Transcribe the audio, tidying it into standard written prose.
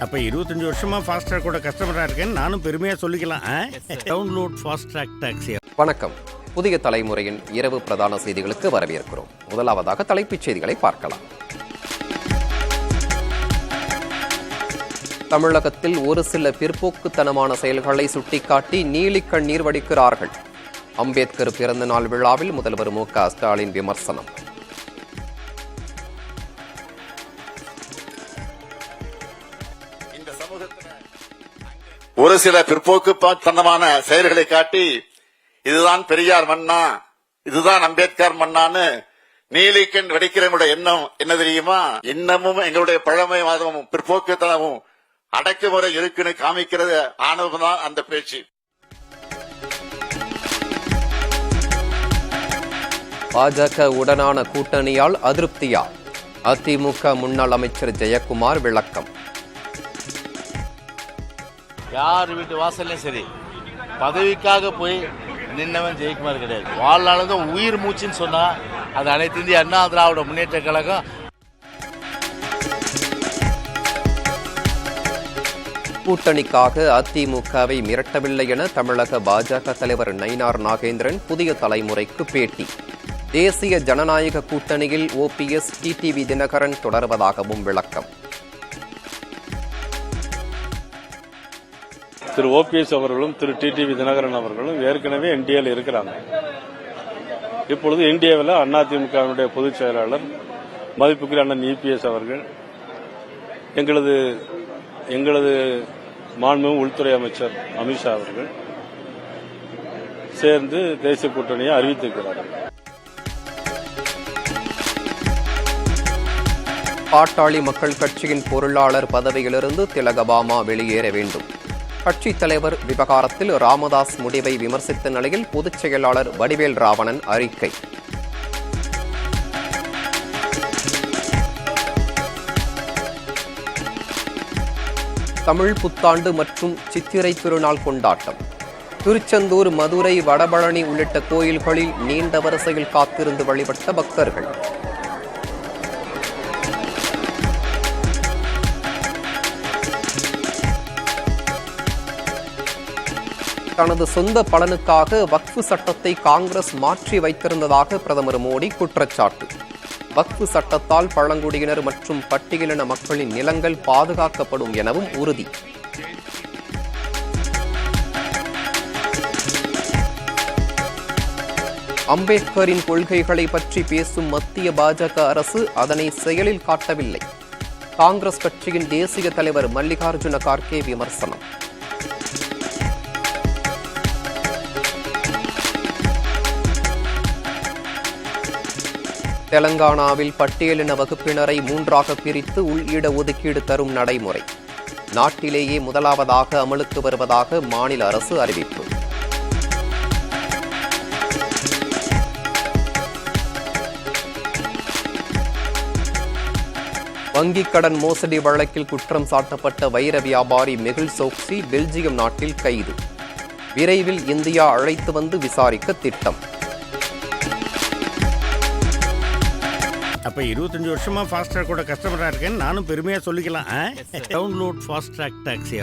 அப்ப 25 வருஷமா ஃபாஸ்ட்ராக் கூட கஸ்டமரா இருக்கேன்னு நானும் பெருமையா சொல்லிக்கலாம். Download Fastrack taxi. வணக்கம். புதிய தலைமுறையின் இரவு பிரதான செய்திகளுக்கு வரவேற்கிறோம். முதலாவதாக தலைப்புச் செய்திகளை பார்க்கலாம். தமிழகத்தில் ஒரு சில பிற்போக்குத்தனமான செயல்களை சுட்டிக்காட்டி நீலிக்கண்ணீர் வடிக்கிறார்கள். அம்பேத்கர் பிறந்தநாள் விழாவில் முதல்வர் மு.க. ஸ்டாலின் விமர்சனம். ஒரு சில பிற்போக்குத்தனமான செயல்களை காட்டி இதுதான் பெரியார் மண்ணா, இதுதான் அம்பேத்கர் மண்ணான்னு நீலிக்கண் வெடிக்கிறவங்களுடைய எண்ணம் என்ன தெரியுமா? இன்னமும் எங்களுடைய பழமைவாதமும் பிற்போக்குத்தனமும் அடக்குமுறை இருக்குன்னு காமிக்கிறது ஆணவம் தான் அந்த பேச்சு. பாஜக உடனான கூட்டணியால் அதிருப்தியா? அதிமுக முன்னாள் அமைச்சர் ஜெயக்குமார் விளக்கம். யார் வீட்டு வாசல்லையும் சரி, பதவிக்காக போய் நின்னவன் ஜெயக்குமார் கிடையாது. வாழ்நாளும் உயிர் மூச்சுன்னு சொன்னா அது அனைத்து இந்திய அண்ணா திராவிட முன்னேற்ற கழகம். கூட்டணிக்காக அதிமுகவை மிரட்டவில்லை என தமிழக பாஜக தலைவர் நயினார் நாகேந்திரன் புதிய தலைமுறைக்கு பேட்டி. தேசிய ஜனநாயக கூட்டணியில் OPS, டிடிவி தினகரன் தொடர்வதாகவும் விளக்கம். திரு OPS அவர்களும் திரு டிடிவி தினகரன் அவர்களும் ஏற்கனவே என்டிஏல இருக்கிறாங்க. இப்பொழுது என்டிஏவில் அதிமுகவினுடைய பொதுச் செயலாளர் மதிப்புக்குரிய அண்ணன் EPS அவர்கள், எங்களது மாண்புமிகு உள்துறை அமைச்சர் அமித்ஷா அவர்கள் சேர்ந்து தேசிய கூட்டணியை அறிவித்திருக்கிறார்கள். பாட்டாளி மக்கள் கட்சியின் பொருளாளர் பதவியிலிருந்து திலகபாமா வெளியேற வேண்டும். கட்சித் தலைவர் விவகாரத்தில் ராமதாஸ் முடிவை விமர்சித்த நிலையில் பொதுச் செயலாளர் வடிவேல் ராவணன் அறிக்கை. தமிழ் புத்தாண்டு மற்றும் சித்திரை திருநாள் கொண்டாட்டம். திருச்செந்தூர், மதுரை, வடபழனி உள்ளிட்ட கோயில்களில் நீண்ட வரிசையில் காத்திருந்து வழிபட்ட பக்தர்கள். தனது சொந்த பலனுக்காக வக்ஃபு சட்டத்தை காங்கிரஸ் மாற்றி வைத்திருந்ததாக பிரதமர் மோடி குற்றச்சாட்டு. வக்ஃபு சட்டத்தால் பழங்குடியினர் மற்றும் பட்டியலின மக்களின் நிலங்கள் பாதுகாக்கப்படும் எனவும் உறுதி. அம்பேத்கரின் கொள்கைகளை பற்றி பேசும் மத்திய பாஜக அரசு அதனை செயலில் காட்டவில்லை. காங்கிரஸ் கட்சியின் தேசிய தலைவர் மல்லிகார்ஜுன கார்கே விமர்சனம். தெலங்கானாவில் பட்டியலின வகுப்பினரை 3ஆக பிரித்து உள்இட ஒதுக்கீடு தரும் நடைமுறை நாட்டிலேயே முதலாவதாக அமலுக்கு வருவதாக மாநில அரசு அறிவிப்பு. வங்கிக் கடன் மோசடி வழக்கில் குற்றம் சாட்டப்பட்ட வைர வியாபாரி மெகுல் சோக்சி பெல்ஜியம் நாட்டில் கைது. விரைவில் இந்தியா அழைத்து வந்து விசாரிக்க திட்டம். அப்ப 25 வருஷமா ஃபாஸ்ட்ராக் கூட கஸ்டமரா இருக்கேன்னு நானும் பெருமையா சொல்லிக்கலாம். Download Fastrack taxi.